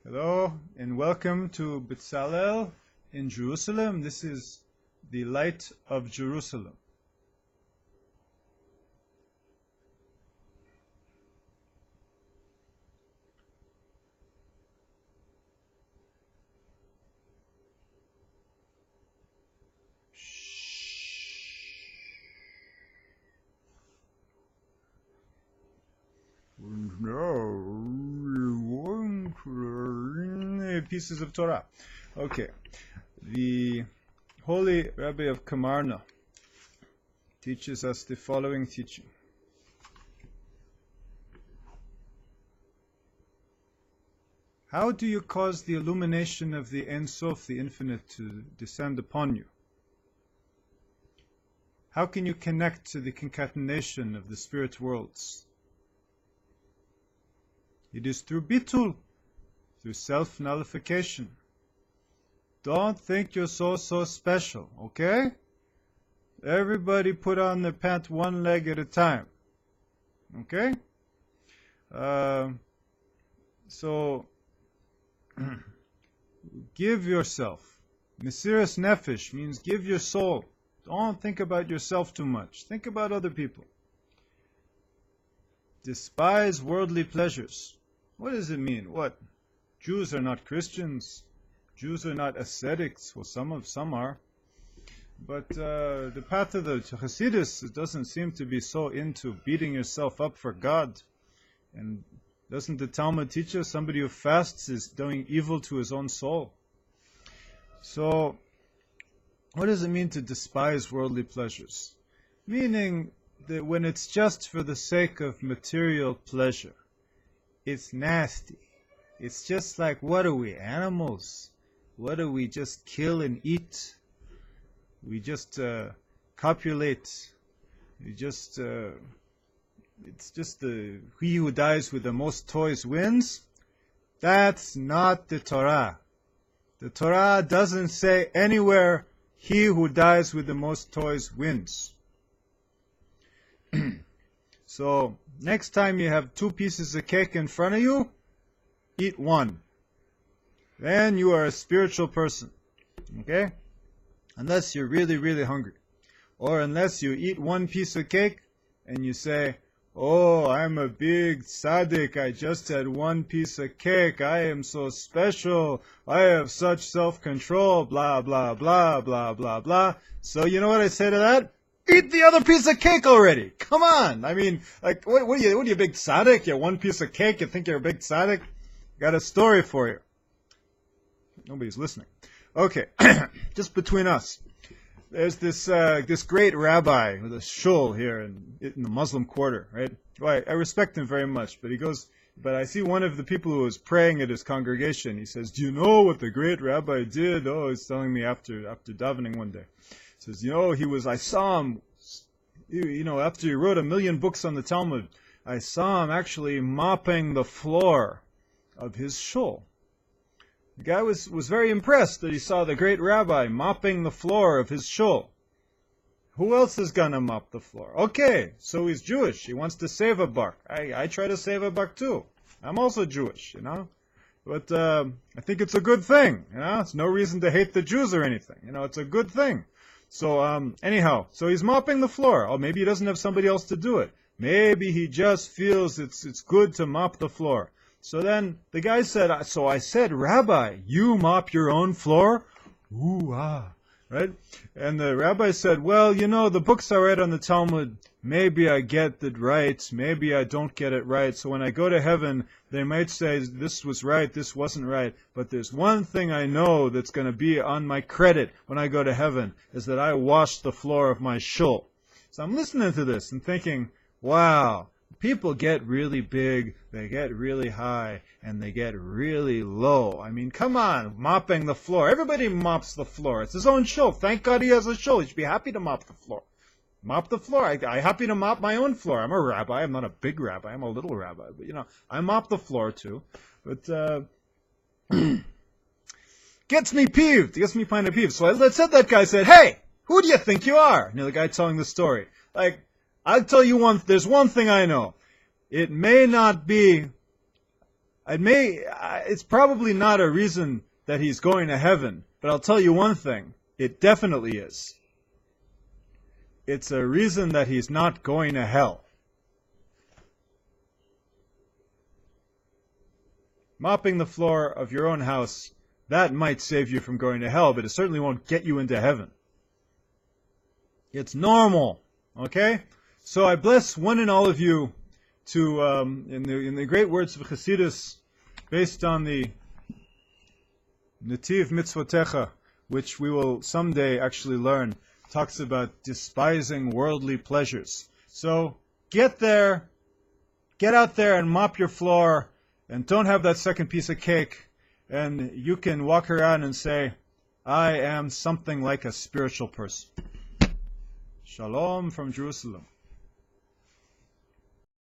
Hello and welcome to Bezalel in Jerusalem. This is the light of Jerusalem. Pieces of Torah. Okay. The Holy Rabbi of Kamarna teaches us the following teaching. How do you cause the illumination of the Ein Sof, the infinite, to descend upon you? How can you connect to the concatenation of the spirit worlds? It is through bitul, through self-nullification. Don't think you're so special, okay? Everybody put on their pant one leg at a time, okay? So, give yourself. Mesiras nefesh means give your soul. Don't think about yourself too much. Think about other people. Despise worldly pleasures. What does it mean? What? Jews are not Christians. Jews are not ascetics. Well, some are. But the path of the Hasidus doesn't seem to be so into beating yourself up for God. And doesn't the Talmud teach us somebody who fasts is doing evil to his own soul? So, what does it mean to despise worldly pleasures? Meaning that when it's just for the sake of material pleasure, it's nasty. It's just like, what are we, animals? What do we just kill and eat? We just copulate. We just, it's just he who dies with the most toys wins. That's not the Torah. The Torah doesn't say anywhere, he who dies with the most toys wins. So, next time you have 2 pieces of cake in front of you, eat one. Then you are a spiritual person. Okay? Unless you're really, really hungry. Or unless you eat 1 piece of cake and you say, oh, I'm a big tzaddik, I just had 1 piece of cake, I am so special, I have such self-control, blah, blah, blah, blah, blah, blah. So you know what I say to that? Eat the other piece of cake already. Come on. I mean, like, what are you, a big tzaddik? You have 1 piece of cake, you think you're a big tzaddik? Got a story for you. Nobody's listening. Okay, just between us. There's this great rabbi with a shul here in the Muslim quarter, right? Well, I respect him very much, but I see one of the people who was praying at his congregation. He says, do you know what the great rabbi did? Oh, he's telling me after davening one day. He says, I saw him, after he wrote 1 million books on the Talmud, I saw him actually mopping the floor of his shul. The guy was very impressed that he saw the great rabbi mopping the floor of his shul. Who else is going to mop the floor? Okay, so he's Jewish. He wants to save a buck. I try to save a buck too. I'm also Jewish, But I think it's a good thing, It's no reason to hate the Jews or anything. It's a good thing. So anyhow, so he's mopping the floor. Oh, maybe he doesn't have somebody else to do it. Maybe he just feels it's good to mop the floor. So then the guy said, so I said, Rabbi, you mop your own floor? Ooh, ah, right? And the rabbi said, well, the books I read on the Talmud, maybe I get it right, maybe I don't get it right. So when I go to heaven, they might say, this was right, this wasn't right. But there's one thing I know that's going to be on my credit when I go to heaven, is that I washed the floor of my shul. So I'm listening to this and thinking, wow. People get really big, they get really high, and they get really low. I mean, come on, mopping the floor. Everybody mops the floor. It's his own shul. Thank God he has a shul. He should be happy to mop the floor. Mop the floor. I'm happy to mop my own floor. I'm a rabbi. I'm not a big rabbi. I'm a little rabbi. But, I mop the floor too. But, gets me peeved. Gets me kind of peeved. So I said that guy said, hey, who do you think you are? The guy telling the story. I'll tell you there's one thing I know. It may not be It's probably not a reason that he's going to heaven, but I'll tell you one thing, it definitely is. It's a reason that he's not going to hell. Mopping the floor of your own house, that might save you from going to hell, but it certainly won't get you into heaven. It's normal, okay? So I bless one and all of you to, in the great words of Chassidus, based on the Nativ Mitzvotecha, which we will someday actually learn, talks about despising worldly pleasures. So get out there and mop your floor, and don't have that second piece of cake, and you can walk around and say, I am something like a spiritual person. Shalom from Jerusalem.